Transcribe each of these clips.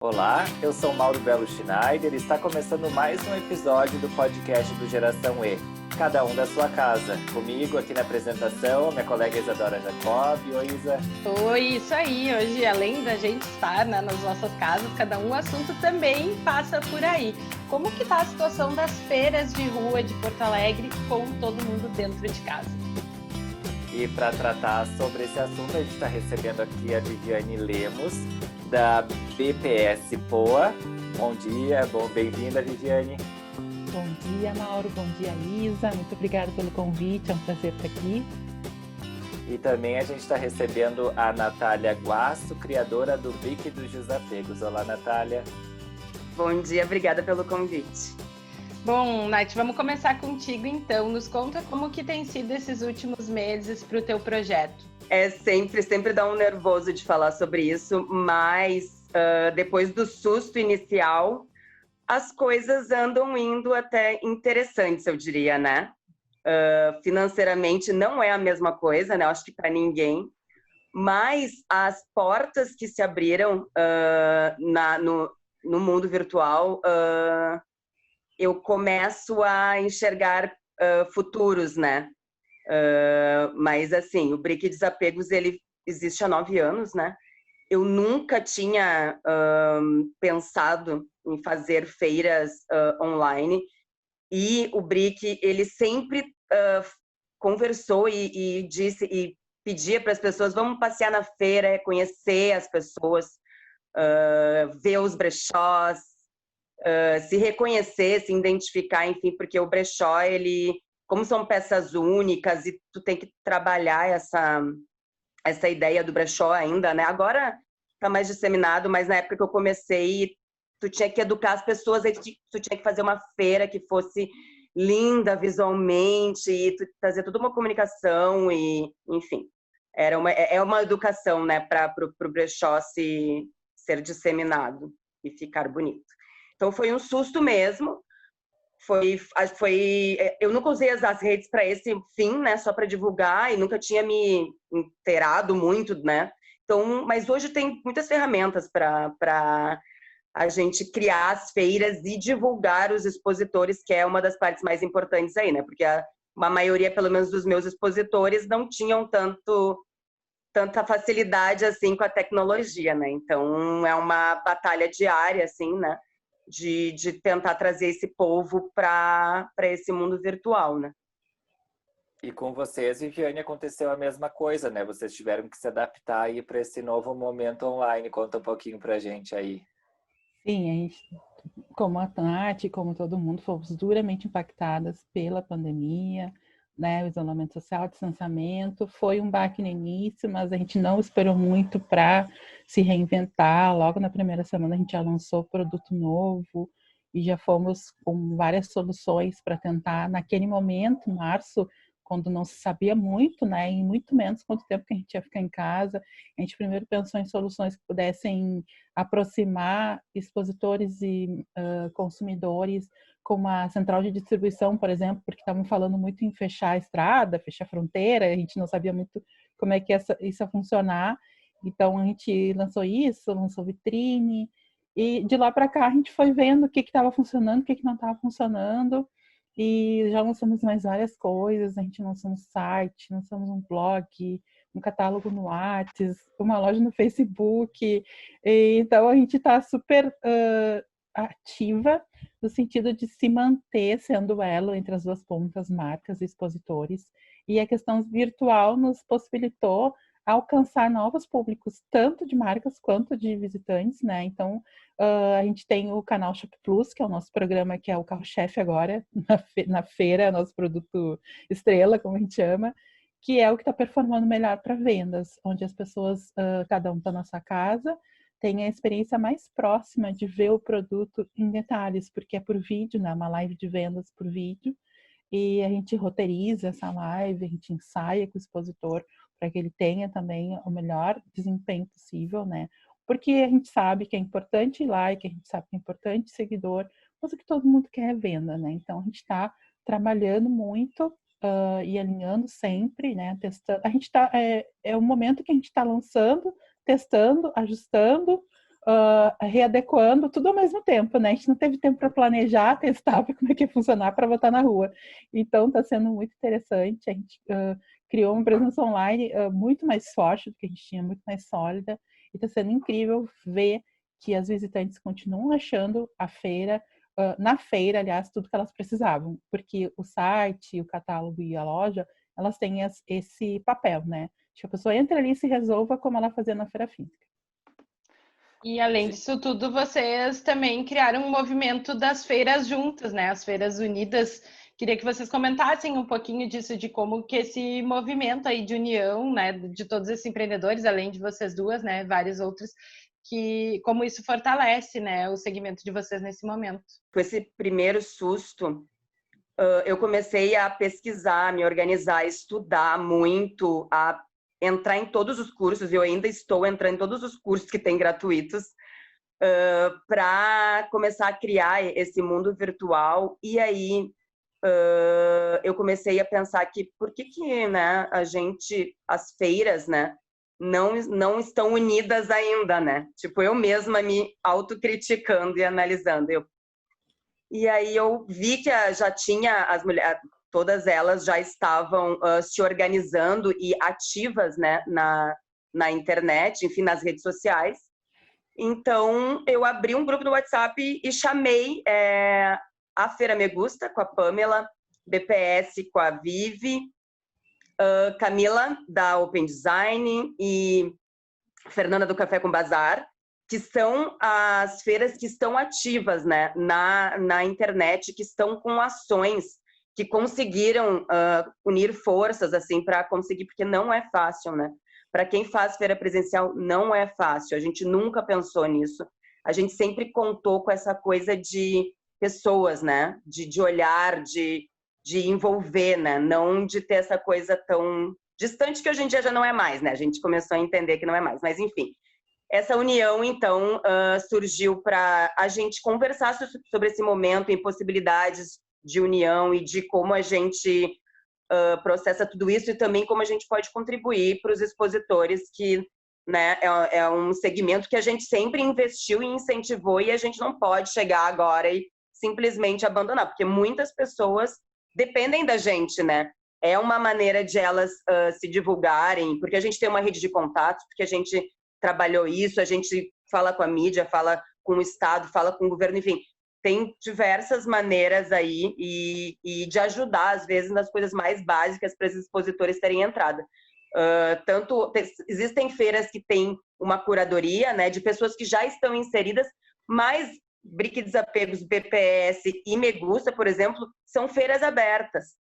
Olá, eu sou Mauro Belo Schneider e está começando mais um episódio do podcast do Geração E, cada um da sua casa. Comigo aqui na apresentação, minha colega Isadora Jacob. Oi, Isa. Oi, isso aí. Hoje, além da gente estar nas nossas casas, cada um assunto também passa por aí. Como que está a situação das feiras de rua de Porto Alegre com todo mundo dentro de casa? E para tratar sobre esse assunto, a gente está recebendo aqui a Viviane Lemos, da BPS Poa. Bom dia, bem-vinda, Viviane. Bom dia, Mauro. Bom dia, Isa. Muito obrigada pelo convite, é um prazer estar aqui. E também a gente está recebendo a Natália Guasso, criadora do BRIC dos Desapegos. Olá, Natália. Bom dia, obrigada pelo convite. Bom, Nath, vamos começar contigo então. Nos conta como que tem sido esses últimos meses para o teu projeto. Sempre dá um nervoso de falar sobre isso, mas depois do susto inicial, as coisas andam indo até interessantes, eu diria, né? Financeiramente não é a mesma coisa, né? Acho que para ninguém, mas as portas que se abriram no mundo virtual, eu começo a enxergar futuros, né? Mas assim, o BRIC Desapegos ele existe há 9 anos, né? Eu nunca tinha pensado em fazer feiras online, e o BRIC ele sempre conversou e disse e pedia para as pessoas: vamos passear na feira, conhecer as pessoas, ver os brechós, se reconhecer, se identificar, enfim, porque o brechó, ele, como são peças únicas e tu tem que trabalhar essa ideia do brechó ainda, né? Agora tá mais disseminado, mas na época que eu comecei, tu tinha que educar as pessoas, aí tu tinha que fazer uma feira que fosse linda visualmente, e tu fazer toda uma comunicação, e enfim, é uma educação, né, para o brechó ser disseminado e ficar bonito. Então foi um susto mesmo. Eu nunca usei as redes para esse fim, né? Só para divulgar, e nunca tinha me inteirado muito, né? Então, mas hoje tem muitas ferramentas para a gente criar as feiras e divulgar os expositores, que é uma das partes mais importantes aí, né? Porque uma maioria, pelo menos, dos meus expositores não tinham tanta facilidade assim com a tecnologia, né? Então é uma batalha diária, assim, né? De tentar trazer esse povo para esse mundo virtual, né? E com vocês, Viviane, aconteceu a mesma coisa, né? Vocês tiveram que se adaptar aí para esse novo momento online. Conta um pouquinho para a gente aí. Sim, a gente, como a Nath, como todo mundo, fomos duramente impactadas pela pandemia, né? O isolamento social, o distanciamento. Foi um baque no início, mas a gente não esperou muito para se reinventar. Logo na primeira semana a gente já lançou produto novo e já fomos com várias soluções para tentar, naquele momento, março, quando não se sabia muito, né, e muito menos quanto tempo que a gente ia ficar em casa, a gente primeiro pensou em soluções que pudessem aproximar expositores e consumidores, como a central de distribuição, por exemplo, porque estavam falando muito em fechar a estrada, fechar a fronteira, a gente não sabia muito como é que isso ia funcionar. Então a gente lançou isso, lançou vitrine, e de lá para cá a gente foi vendo o que estava funcionando, o que não estava funcionando, e já lançamos mais várias coisas. A gente lançou um site, lançamos um blog, um catálogo no WhatsApp, uma loja no Facebook. Então a gente está super ativa no sentido de se manter sendo o elo entre as duas pontas, marcas e expositores. E a questão virtual nos possibilitou alcançar novos públicos, tanto de marcas quanto de visitantes, né? Então, a gente tem o canal Shop Plus, que é o nosso programa, que é o carro-chefe agora, na feira, nosso produto estrela, como a gente chama, que é o que está performando melhor para vendas, onde as pessoas, cada um está na sua casa, tem a experiência mais próxima de ver o produto em detalhes, porque é por vídeo, né? Uma live de vendas por vídeo, e a gente roteiriza essa live, a gente ensaia com o expositor para que ele tenha também o melhor desempenho possível, né? Porque a gente sabe que é importante like, a gente sabe que é importante seguidor, mas o que todo mundo quer é venda, né? Então a gente está trabalhando muito e alinhando sempre, né? Testando. A gente está é o momento que a gente está lançando, testando, ajustando, readequando tudo ao mesmo tempo, né? A gente não teve tempo para planejar, testar como é que ia funcionar para botar na rua. Então, está sendo muito interessante. A gente criou uma presença online muito mais forte do que a gente tinha, muito mais sólida. E está sendo incrível ver que as visitantes continuam achando a feira, na feira, aliás, tudo que elas precisavam. Porque o site, o catálogo e a loja, elas têm esse papel, né? Que a pessoa entra ali e se resolva como ela fazia na feira física. E além disso tudo, vocês também criaram um movimento das feiras juntas, né? As feiras unidas. Queria que vocês comentassem um pouquinho disso, de como que esse movimento aí de união, né, de todos esses empreendedores, além de vocês duas, né, vários outros, que como isso fortalece, né, o segmento de vocês nesse momento. Com esse primeiro susto, eu comecei a pesquisar, me organizar, estudar muito, a entrar em todos os cursos. Eu ainda estou entrando em todos os cursos que tem gratuitos, para começar a criar esse mundo virtual. E aí eu comecei a pensar que por que né, as feiras, né, não estão unidas ainda, né? Tipo, eu mesma me autocriticando e analisando. E aí eu vi que já tinha as mulheres, todas elas já estavam se organizando e ativas, né, na internet, enfim, nas redes sociais. Então, eu abri um grupo no WhatsApp e chamei a Feira Me Gusta, com a Pamela, BPS com a Vivi, Camila, da Open Design, e Fernanda do Café com Bazar, que são as feiras que estão ativas, né, na internet, que estão com ações, que conseguiram unir forças assim para conseguir, porque não é fácil, né? Para quem faz feira presencial, não é fácil. A gente nunca pensou nisso. A gente sempre contou com essa coisa de pessoas, né? De olhar, de envolver, né? Não de ter essa coisa tão distante, que hoje em dia já não é mais, né? A gente começou a entender que não é mais. Mas, enfim, essa união, então, surgiu para a gente conversar sobre esse momento, em possibilidades de união e de como a gente processa tudo isso, e também como a gente pode contribuir para os expositores, que, né, é um segmento que a gente sempre investiu e incentivou, e a gente não pode chegar agora e simplesmente abandonar, porque muitas pessoas dependem da gente, né? É uma maneira de elas se divulgarem, porque a gente tem uma rede de contatos, porque a gente trabalhou isso, a gente fala com a mídia, fala com o Estado, fala com o governo, enfim, tem diversas maneiras aí e de ajudar, às vezes, nas coisas mais básicas para esses expositores terem entrada. Existem feiras que têm uma curadoria, né, de pessoas que já estão inseridas, mas Brick Desapegos, BPS e Me Gusta, por exemplo, são feiras abertas,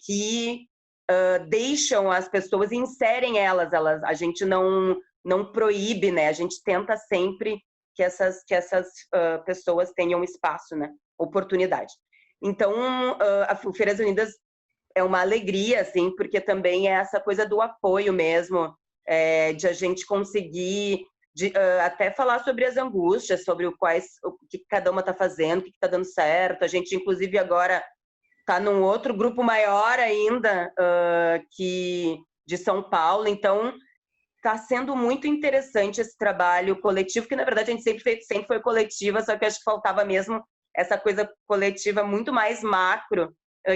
que deixam as pessoas e inserem elas. A gente não proíbe, né? A gente tenta sempre que essas pessoas tenham espaço, né? Oportunidade. Então, a Feiras Unidas é uma alegria, assim, porque também é essa coisa do apoio mesmo, de a gente conseguir até falar sobre as angústias, sobre o que cada uma está fazendo, o que está dando certo. A gente, inclusive, agora está num outro grupo maior ainda, de São Paulo. Então, está sendo muito interessante esse trabalho coletivo, que na verdade a gente sempre foi coletiva, só que acho que faltava mesmo essa coisa coletiva muito mais macro,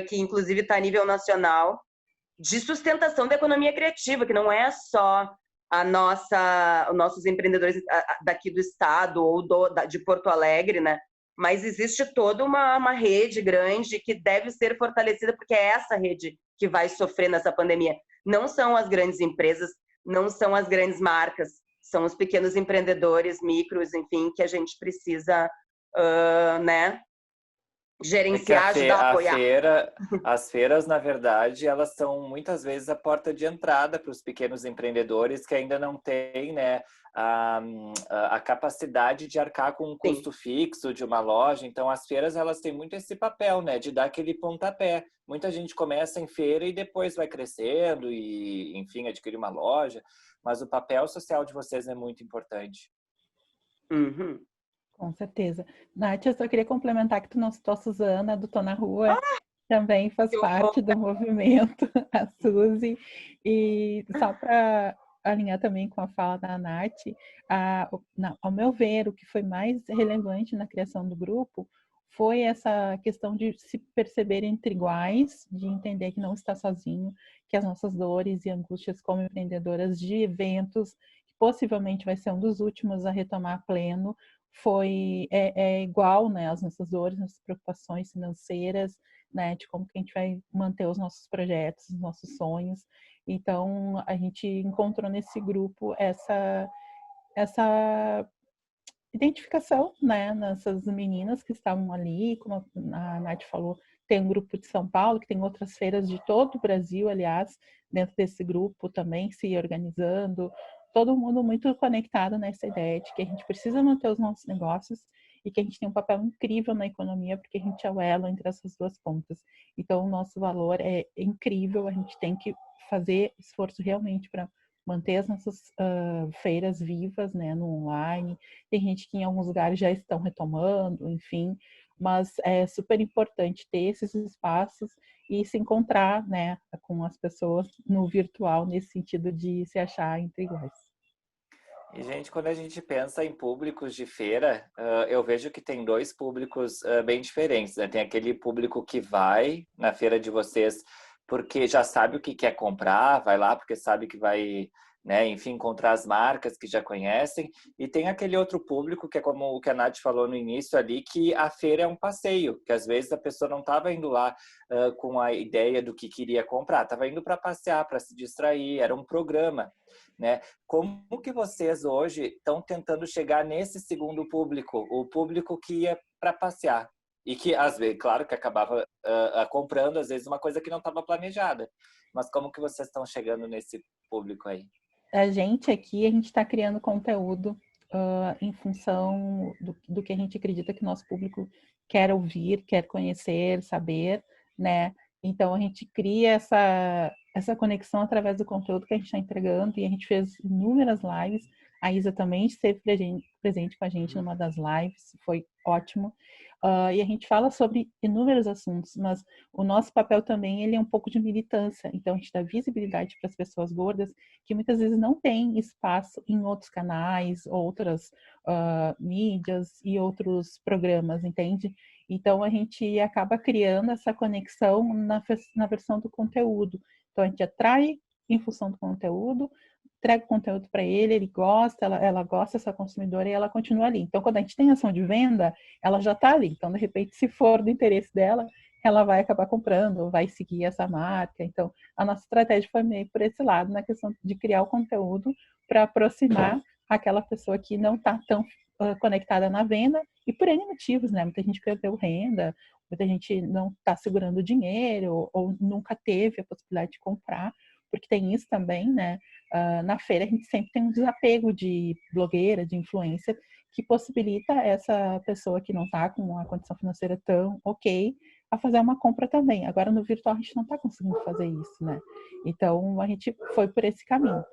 que inclusive está a nível nacional, de sustentação da economia criativa, que não é só os nossos empreendedores daqui do estado ou de Porto Alegre, né? Mas existe toda uma rede grande que deve ser fortalecida, porque é essa rede que vai sofrer nessa pandemia. Não são as grandes empresas, não são as grandes marcas, são os pequenos empreendedores, micros, enfim, que a gente precisa, né, gerenciar, ajudar a apoiar. As feiras, na verdade, elas são muitas vezes a porta de entrada para os pequenos empreendedores que ainda não têm, né, a capacidade de arcar com um custo fixo de uma loja. Então, as feiras, elas têm muito esse papel, né, de dar aquele pontapé. Muita gente começa em feira e depois vai crescendo e, enfim, adquire uma loja. Mas o papel social de vocês é muito importante. Uhum. Com certeza. Nath, eu só queria complementar que tu não citou a Suzana, do Tô na Rua, também faz parte do movimento, a Suzy. E só para alinhar também com a fala da Nath, ao meu ver, o que foi mais relevante na criação do grupo foi essa questão de se perceber entre iguais, de entender que não está sozinho, que as nossas dores e angústias como empreendedoras de eventos, que possivelmente vai ser um dos últimos a retomar pleno, é igual, né, as nossas dores, nossas preocupações financeiras, né, de como que a gente vai manter os nossos projetos, os nossos sonhos. Então, a gente encontrou nesse grupo essa identificação, né, nessas meninas que estavam ali, como a Nath falou, tem um grupo de São Paulo, que tem outras feiras de todo o Brasil, aliás, dentro desse grupo também se organizando, todo mundo muito conectado nessa ideia de que a gente precisa manter os nossos negócios e que a gente tem um papel incrível na economia, porque a gente é o elo entre essas duas pontas. Então, o nosso valor é incrível, a gente tem que fazer esforço realmente para manter as nossas feiras vivas, né, no online. Tem gente que em alguns lugares já estão retomando, enfim, mas é super importante ter esses espaços e se encontrar, né, com as pessoas no virtual, nesse sentido de se achar entre iguais. E, gente, quando a gente pensa em públicos de feira, eu vejo que tem dois públicos bem diferentes, né? Tem aquele público que vai na feira de vocês porque já sabe o que quer comprar, vai lá porque sabe que vai, né, enfim, encontrar as marcas que já conhecem. E tem aquele outro público que é como o que a Nath falou no início ali, que a feira é um passeio, que às vezes a pessoa não estava indo lá com a ideia do que queria comprar, estava indo para passear, para se distrair, era um programa, né? Como que vocês hoje estão tentando chegar nesse segundo público, o público que ia para passear? E que, às vezes, claro que acabava comprando, às vezes, uma coisa que não estava planejada. Mas como que vocês estão chegando nesse público aí? A gente está criando conteúdo em função do que a gente acredita que o nosso público quer ouvir, quer conhecer, saber, né? Então, a gente cria essa conexão através do conteúdo que a gente está entregando, e a gente fez inúmeras lives. A Isa também esteve presente com a gente numa das lives, foi ótimo. E a gente fala sobre inúmeros assuntos, mas o nosso papel também ele é um pouco de militância. Então, a gente dá visibilidade para as pessoas gordas que muitas vezes não têm espaço em outros canais, outras mídias e outros programas, entende? Então, a gente acaba criando essa conexão na versão do conteúdo. Então, a gente atrai em função do conteúdo, entrega o conteúdo para ele gosta, ela gosta dessa consumidora e ela continua ali. Então, quando a gente tem ação de venda, ela já está ali. Então, de repente, se for do interesse dela, ela vai acabar comprando, vai seguir essa marca. Então, a nossa estratégia foi meio por esse lado, na questão de criar o conteúdo para aproximar aquela pessoa que não está tão conectada na venda, e por N motivos, né? Muita gente perdeu renda, muita gente não está segurando dinheiro, ou nunca teve a possibilidade de comprar, porque tem isso também, né? Na feira a gente sempre tem um desapego de blogueira, de influencer, que possibilita essa pessoa que não está com uma condição financeira tão ok a fazer uma compra também. Agora no virtual a gente não está conseguindo fazer isso, né? Então a gente foi por esse caminho.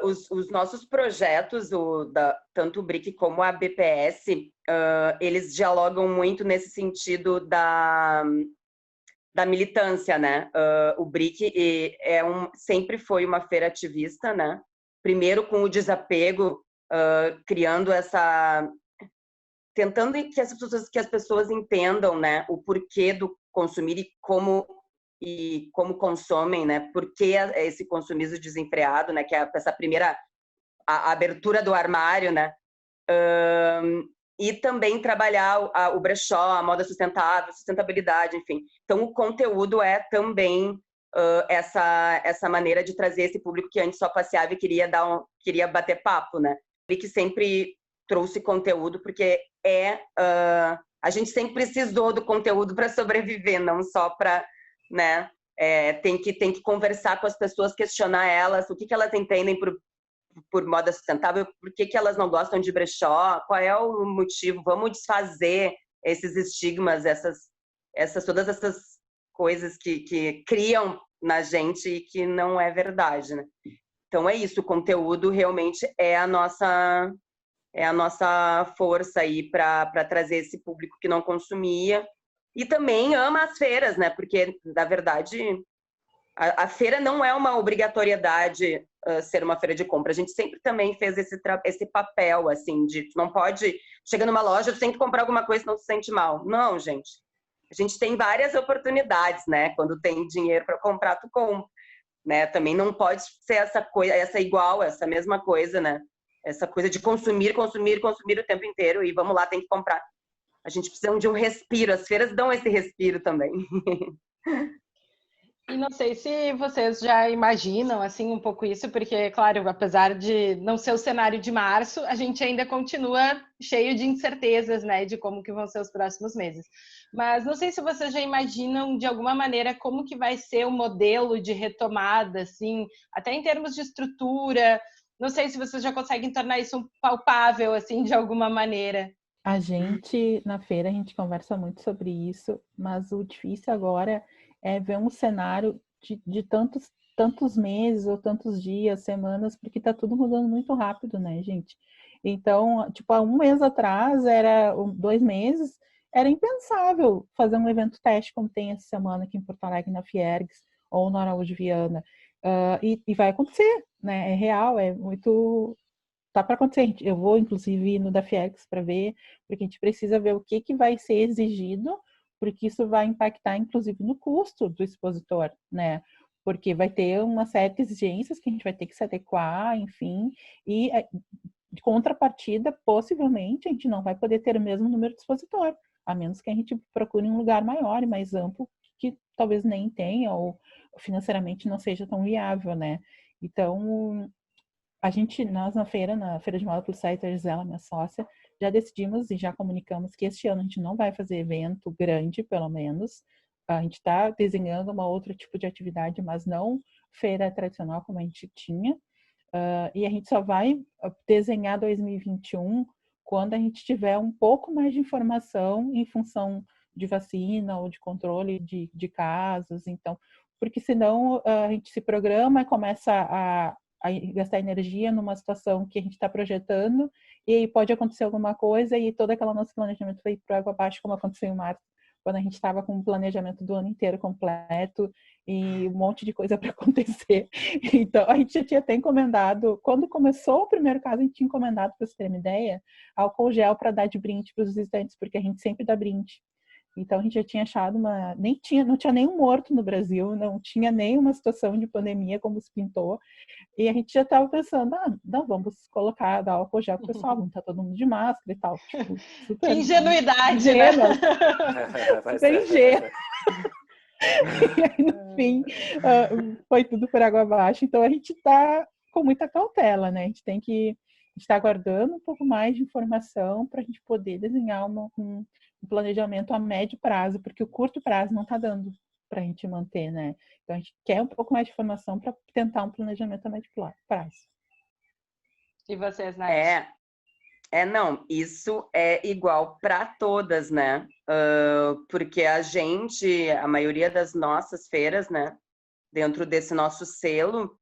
Os nossos projetos, tanto o BRIC como a BPS, eles dialogam muito nesse sentido da militância, né? O BRIC sempre foi uma feira ativista, né? Primeiro com o desapego, criando tentando que as pessoas entendam, né, o porquê do consumir e como consomem, né? Por que esse consumismo desenfreado, né? Que é essa primeira a abertura do armário, né? E também trabalhar o brechó, a moda sustentável, sustentabilidade, enfim. Então, o conteúdo é também essa maneira de trazer esse público que antes só passeava e queria bater papo, né? E que sempre trouxe conteúdo, porque a gente sempre precisou do conteúdo para sobreviver, não só para, né? Tem que conversar com as pessoas, questionar elas, o que elas entendem por moda sustentável, por que elas não gostam de brechó, qual é o motivo, vamos desfazer esses estigmas, todas essas coisas que criam na gente e que não é verdade, né? Então é isso, o conteúdo realmente é a nossa força aí para trazer esse público que não consumia e também ama as feiras, né? Porque, na verdade, A feira não é uma obrigatoriedade ser uma feira de compra. A gente sempre também fez esse papel, assim, de tu não pode... Chega numa loja, tu tem que comprar alguma coisa, senão tu se sente mal. Não, gente. A gente tem várias oportunidades, né? Quando tem dinheiro para comprar, tu compra. Né? Também não pode ser essa coisa, essa mesma coisa, né? Essa coisa de consumir o tempo inteiro e vamos lá, tem que comprar. A gente precisa de um respiro. As feiras dão esse respiro também. E não sei se vocês já imaginam assim um pouco isso, porque, claro, apesar de não ser o cenário de março, a gente ainda continua cheio de incertezas, né, de como que vão ser os próximos meses. Mas não sei se vocês já imaginam de alguma maneira como que vai ser o modelo de retomada, assim, até em termos de estrutura. Não sei se vocês já conseguem tornar isso palpável, assim, de alguma maneira. A gente, na feira, a gente conversa muito sobre isso, mas o difícil agora é ver um cenário de tantos meses ou tantos dias, semanas, porque tá tudo mudando muito rápido, né, gente? Então, tipo, há um mês atrás, 2 meses, era impensável fazer um evento teste como tem essa semana aqui em Porto Alegre, na Fiergs, ou na Araújo Viana. E vai acontecer, né? É real, é muito... Tá para acontecer. Eu vou, inclusive, no da Fiergs para ver, porque a gente precisa ver o que vai ser exigido, porque isso vai impactar, inclusive, no custo do expositor, né? Porque vai ter uma série de exigências que a gente vai ter que se adequar, enfim, e de contrapartida, possivelmente, a gente não vai poder ter o mesmo número de expositor, a menos que a gente procure um lugar maior e mais amplo, que talvez nem tenha, ou financeiramente não seja tão viável, né? Então, nós na Feira de Moda Plus Size, a Gisela, minha sócia, já decidimos e já comunicamos que este ano a gente não vai fazer evento grande, pelo menos. A gente está desenhando um outro tipo de atividade, mas não feira tradicional como a gente tinha. E a gente só vai desenhar 2021 quando a gente tiver um pouco mais de informação em função de vacina ou de controle de casos. Então, porque senão a gente se programa e começa a gastar energia numa situação que a gente está projetando e aí pode acontecer alguma coisa e todo aquele nosso planejamento foi por água abaixo, como aconteceu em março, quando a gente estava com o planejamento do ano inteiro completo e um monte de coisa para acontecer. Então, a gente já tinha até encomendado, quando começou o primeiro caso, a gente tinha encomendado, para você ter uma ideia, álcool gel para dar de brinde para os visitantes, porque a gente sempre dá brinde. Então, a gente já tinha achado não tinha nenhum morto no Brasil, não tinha nenhuma situação de pandemia como se pintou. E a gente já estava pensando, não, vamos colocar, dar álcool gel pro pessoal, não tá todo mundo de máscara e tal. Tipo, super que ingenuidade, ingênua, né? super ingênua. E aí, no fim, foi tudo por água abaixo. Então, a gente está com muita cautela, né? A gente está aguardando um pouco mais de informação para a gente poder desenhar um planejamento a médio prazo, porque o curto prazo não está dando para a gente manter, né? Então, a gente quer um pouco mais de informação para tentar um planejamento a médio prazo. E vocês, Nath? Não, isso é igual para todas, né? Porque a maioria das nossas feiras, né? Dentro desse nosso selo,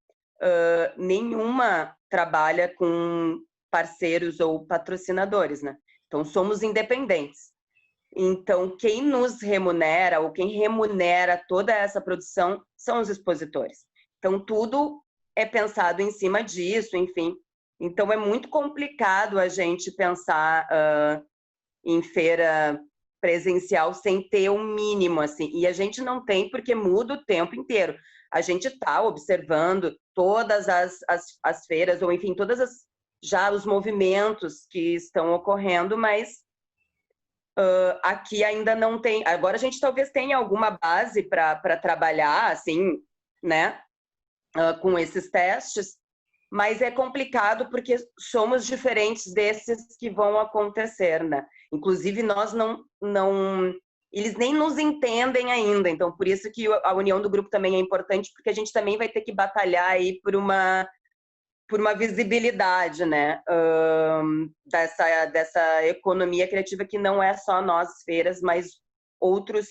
nenhuma trabalha com parceiros ou patrocinadores, né? Então, somos independentes. Então, quem nos remunera ou quem remunera toda essa produção são os expositores. Então, tudo é pensado em cima disso, enfim. Então, é muito complicado a gente pensar em feira presencial sem ter um mínimo, assim. E a gente não tem porque muda o tempo inteiro. A gente está observando todas as feiras, ou enfim, já os movimentos que estão ocorrendo, mas aqui ainda não tem. Agora a gente talvez tenha alguma base para trabalhar, assim, né, com esses testes, mas é complicado porque somos diferentes desses que vão acontecer, né? Inclusive, nós eles nem nos entendem ainda, então por isso que a união do grupo também é importante, porque a gente também vai ter que batalhar aí por uma visibilidade, né, dessa economia criativa que não é só nós, feiras, mas outros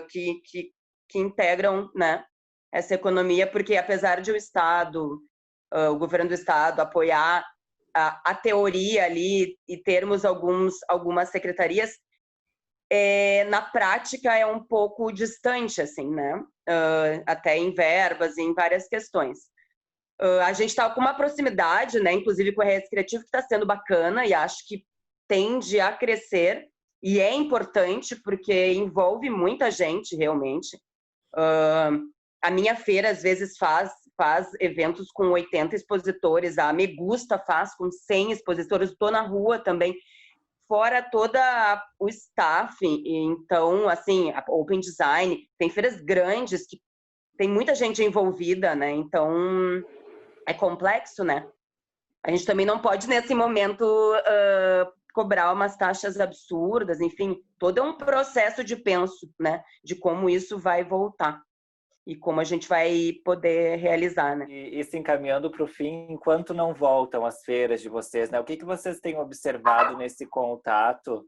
que integram, né, essa economia, porque apesar de o governo do Estado apoiar a teoria ali e termos algumas secretarias, na prática é um pouco distante, assim, né? Até em verbas e em várias questões. A gente está com uma proximidade, né? Inclusive com o RS Criativo, que está sendo bacana e acho que tende a crescer e é importante porque envolve muita gente, realmente. A minha feira, às vezes, faz eventos com 80 expositores, a Me Gusta faz com 100 expositores, estou na rua também, fora todo o staff. Então, assim, a Open Design, tem feiras grandes que tem muita gente envolvida, né? Então, é complexo, né? A gente também não pode, nesse momento, cobrar umas taxas absurdas, enfim, todo um processo de penso, né? De como isso vai voltar e como a gente vai poder realizar, né? E se encaminhando para o fim, enquanto não voltam as feiras de vocês, né? O que vocês têm observado nesse contato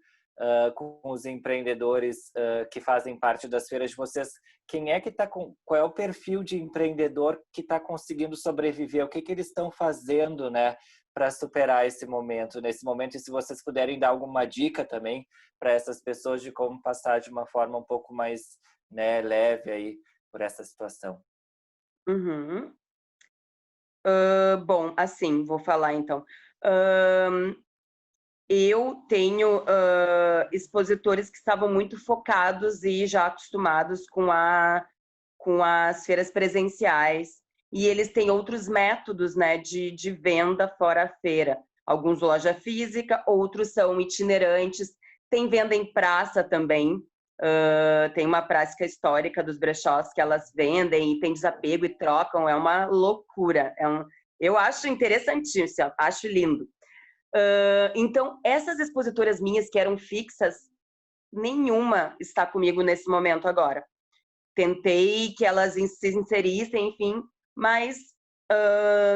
com os empreendedores que fazem parte das feiras de vocês? Quem é que está qual é o perfil de empreendedor que está conseguindo sobreviver? O que eles estão fazendo, né, para superar esse momento, nesse momento? E se vocês puderem dar alguma dica também para essas pessoas de como passar de uma forma um pouco mais, né, leve aí por essa situação. Uhum. Bom, assim, vou falar então. Eu tenho expositores que estavam muito focados e já acostumados com as feiras presenciais, e eles têm outros métodos, né, de venda fora a feira. Alguns loja física, outros são itinerantes, tem venda em praça também. Tem uma prática histórica dos brechós que elas vendem e tem desapego e trocam, é uma loucura. Eu acho interessantíssimo, acho lindo. Então, essas expositoras minhas que eram fixas, nenhuma está comigo nesse momento agora. Tentei que elas se inserissem, enfim, mas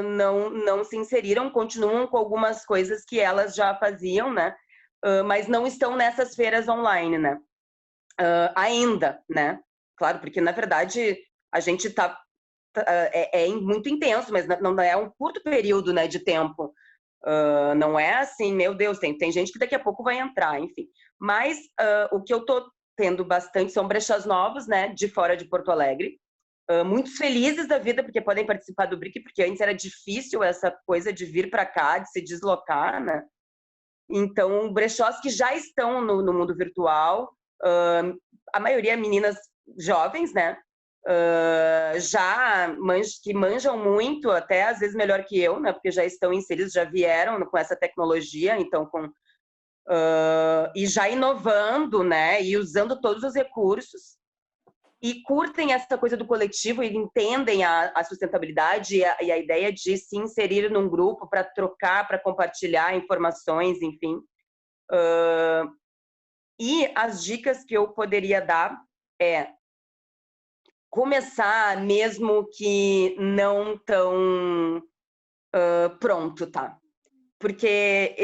não se inseriram, continuam com algumas coisas que elas já faziam, né? Mas não estão nessas feiras online, né? Ainda, né? Claro, porque na verdade a gente é muito intenso, mas não é um curto período, né, de tempo. Não é assim, meu Deus, tem gente que daqui a pouco vai entrar, enfim. Mas o que eu tô tendo bastante são brechós novos, né, de fora de Porto Alegre. Muito felizes da vida porque podem participar do BRIC, porque antes era difícil essa coisa de vir para cá, de se deslocar, né? Então, brechós que já estão no mundo virtual, a maioria meninas jovens, né? Que manjam muito, até às vezes melhor que eu, né? Porque já estão inseridos, já vieram com essa tecnologia, então e já inovando, né? E usando todos os recursos. E curtem essa coisa do coletivo e entendem a sustentabilidade e a ideia de se inserir num grupo para trocar, para compartilhar informações, enfim. E as dicas que eu poderia dar é começar mesmo que não tão pronto, tá? Porque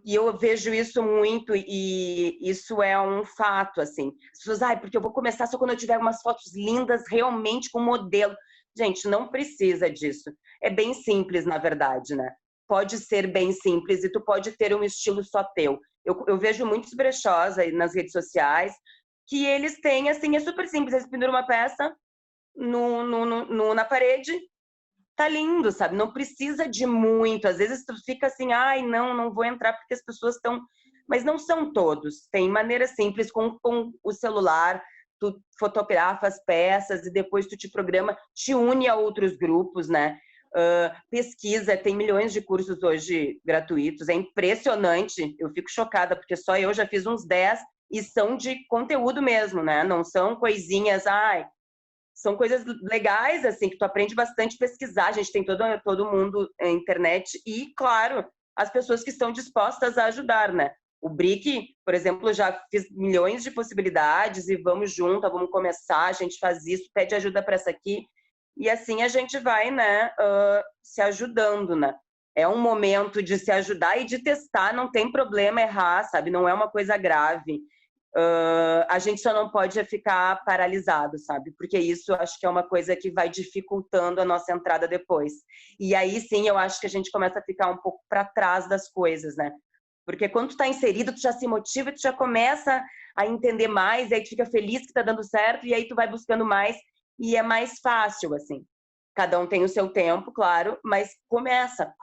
eu vejo isso muito e isso é um fato, assim. As pessoas, porque eu vou começar só quando eu tiver umas fotos lindas, realmente com modelo. Gente, não precisa disso. É bem simples, na verdade, né? Pode ser bem simples e tu pode ter um estilo só teu. Eu vejo muitos brechós aí nas redes sociais que eles têm, assim, é super simples. Eles penduram uma peça na parede, tá lindo, sabe? Não precisa de muito. Às vezes tu fica assim, não vou entrar porque as pessoas estão... Mas não são todos. Tem maneiras simples, com o celular, tu fotografa as peças e depois tu te programa, te une a outros grupos, né? Pesquisa, tem milhões de cursos hoje gratuitos. É impressionante. Eu fico chocada, porque só eu já fiz uns 10 e são de conteúdo mesmo, né? Não são coisinhas, são coisas legais, assim, que tu aprende bastante a pesquisar. A gente tem todo mundo na internet e, claro, as pessoas que estão dispostas a ajudar, né? O BRIC, por exemplo, já fiz milhões de possibilidades e vamos junto, vamos começar, a gente faz isso, pede ajuda para essa aqui. E assim a gente vai, né, se ajudando, né? É um momento de se ajudar e de testar, não tem problema errar, sabe? Não é uma coisa grave. A gente só não pode ficar paralisado, sabe? Porque isso eu acho que é uma coisa que vai dificultando a nossa entrada depois. E aí sim, eu acho que a gente começa a ficar um pouco para trás das coisas, né? Porque quando tu tá inserido, tu já se motiva, tu já começa a entender mais, e aí tu fica feliz que tá dando certo, e aí tu vai buscando mais, e é mais fácil, assim. Cada um tem o seu tempo, claro, mas começa.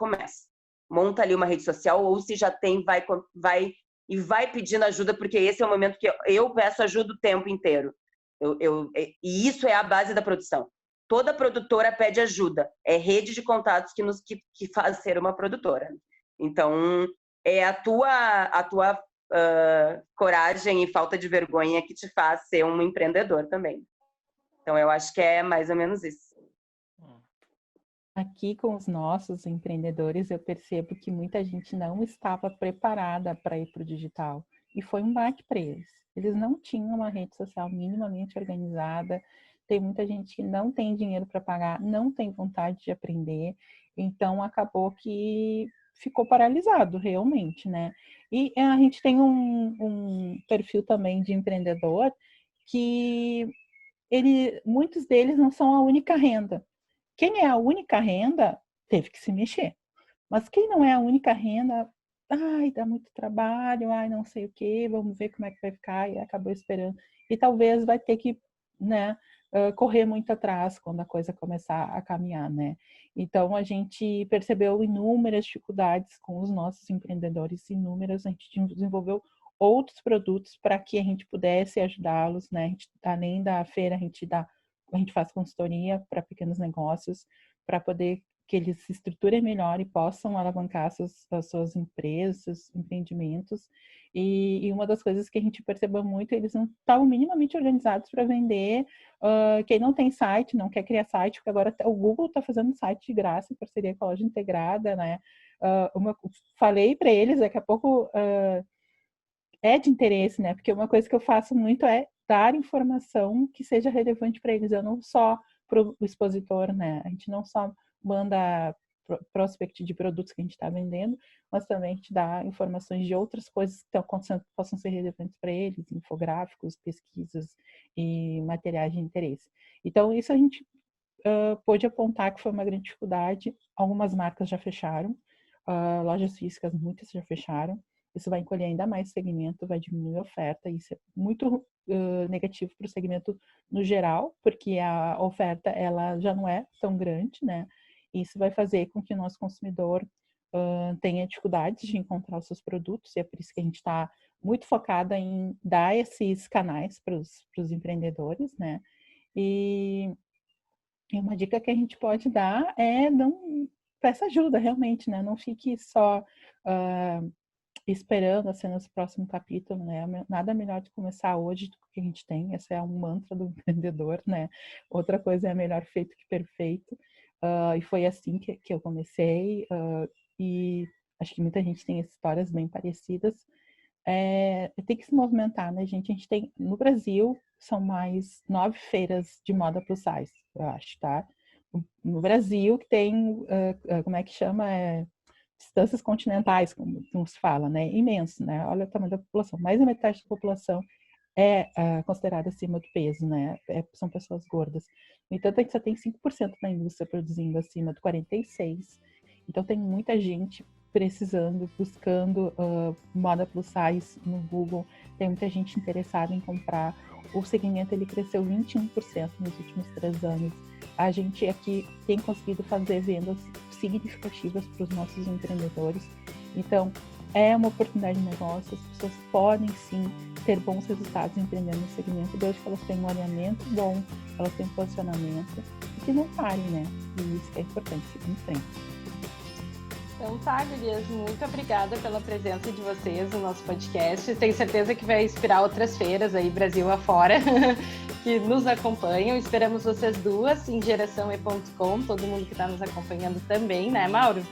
Monta ali uma rede social, ou se já tem, vai pedindo ajuda, porque esse é o momento que eu peço ajuda o tempo inteiro. E isso é a base da produção. Toda produtora pede ajuda. É rede de contatos que faz ser uma produtora. Então, é a tua coragem e falta de vergonha que te faz ser um empreendedor também. Então, eu acho que é mais ou menos isso. Aqui com os nossos empreendedores, eu percebo que muita gente não estava preparada para ir para o digital. E foi um baque para eles. Eles não tinham uma rede social minimamente organizada. Tem muita gente que não tem dinheiro para pagar, não tem vontade de aprender. Então, acabou que ficou paralisado, realmente, né? E a gente tem um perfil também de empreendedor que muitos deles não são a única renda. Quem é a única renda teve que se mexer. Mas quem não é a única renda, dá muito trabalho, não sei o quê, vamos ver como é que vai ficar, e acabou esperando. E talvez vai ter que, né, correr muito atrás quando a coisa começar a caminhar, né? Então, a gente percebeu inúmeras dificuldades com os nossos empreendedores, inúmeras, a gente desenvolveu outros produtos para que a gente pudesse ajudá-los, né? Além da feira, a gente faz consultoria para pequenos negócios, para poder que eles se estruturem melhor e possam alavancar as suas empresas, seus empreendimentos. E uma das coisas que a gente percebeu muito, eles não estavam minimamente organizados para vender. Quem não tem site, não quer criar site, porque agora o Google está fazendo site de graça em parceria com a Loja Integrada, né? Falei para eles, daqui a pouco é de interesse, né? Porque uma coisa que eu faço muito é dar informação que seja relevante para eles. Eu não só para o expositor, né? A gente não só manda prospect de produtos que a gente está vendendo, mas também a gente dá informações de outras coisas que estão acontecendo, que possam ser relevantes para eles, infográficos, pesquisas e materiais de interesse. Então, isso a gente pôde apontar que foi uma grande dificuldade. Algumas marcas já fecharam, lojas físicas, muitas já fecharam. Isso vai encolher ainda mais o segmento, vai diminuir a oferta. Isso é muito negativo para o segmento no geral, porque a oferta ela já não é tão grande, né? Isso vai fazer com que o nosso consumidor tenha dificuldades de encontrar os seus produtos, e é por isso que a gente está muito focada em dar esses canais para os empreendedores, né? E uma dica que a gente pode dar é não peça ajuda, realmente, né? Não fique só esperando a cenas do próximo capítulo, né? Nada melhor de começar hoje do que a gente tem. Esse é um mantra do empreendedor, né? Outra coisa é melhor feito que perfeito. E foi assim que eu comecei. E acho que muita gente tem histórias bem parecidas. Tem que se movimentar, né, gente? A gente tem, no Brasil, são mais 9 feiras de moda plus size, eu acho, tá? No Brasil, que tem, como é que chama? Distâncias continentais, como se fala, né? Imenso, né? Olha o tamanho da população. Mais da metade da população é considerada acima do peso, né? São pessoas gordas. No entanto, a gente só tem 5% da indústria produzindo acima de 46. Então, tem muita gente precisando, buscando moda plus size no Google. Tem muita gente interessada em comprar. O segmento ele cresceu 21% nos últimos 3 anos. A gente aqui tem conseguido fazer vendas significativas para os nossos empreendedores. Então, é uma oportunidade de negócio. As pessoas podem, sim, ter bons resultados empreendendo no segmento, desde que elas tenham um alinhamento bom, elas tenham um posicionamento, e que não parem, né? E isso que é importante, fiquem em frente. Então tá, gurias, muito obrigada pela presença de vocês no nosso podcast. Tenho certeza que vai inspirar outras feiras aí, Brasil afora, que nos acompanham. Esperamos vocês duas em geraçãoe.com, todo mundo que está nos acompanhando também, né, Mauro?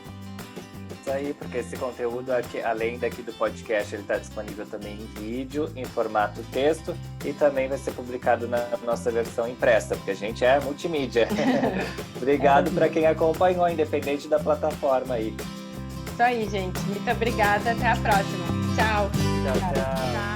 Isso aí, porque esse conteúdo, aqui, além daqui do podcast, ele está disponível também em vídeo, em formato texto, e também vai ser publicado na nossa versão impressa, porque a gente é multimídia. Obrigado para quem acompanhou, independente da plataforma aí. Isso aí, gente. Muito obrigada. Até a próxima. Tchau. Tchau, tchau.